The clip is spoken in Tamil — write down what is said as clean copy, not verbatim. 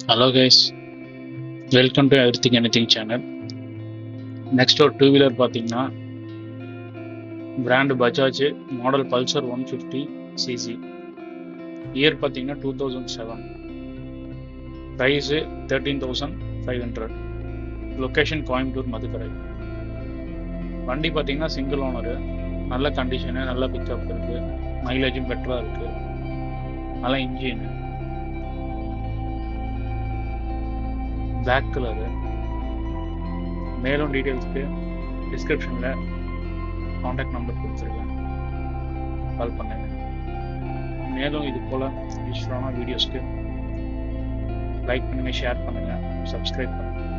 Hello guys, welcome to Everything Anything channel. Next ஒரு டூ வீலர் பார்த்தீங்கன்னா brand Bajaj model Pulsar 150 CC. Year பார்த்தீங்கன்னா 2007. ப்ரைஸு 13,500. லொக்கேஷன் கோயம்புத்தூர் மதுக்கரை. வண்டி பார்த்தீங்கன்னா சிங்கிள் ஓனரு, நல்ல கண்டிஷனு, நல்ல பிக்கப் இருக்குது, மைலேஜும் பெட்டராக இருக்குது, நல்ல இன்ஜினு, பிளாக் கலரு. மேலும் டீட்டெயில்ஸ்க்கு டிஸ்கிரிப்ஷனில் காண்டாக்ட் நம்பர் கொடுத்துருக்கேன், கால் பண்ணுங்க. மேலும் இது போல் யூஸ்ஃபுல்லான வீடியோஸ்க்கு லைக் பண்ணுங்கள், ஷேர் பண்ணுங்கள், சப்ஸ்கிரைப் பண்ணுங்கள்.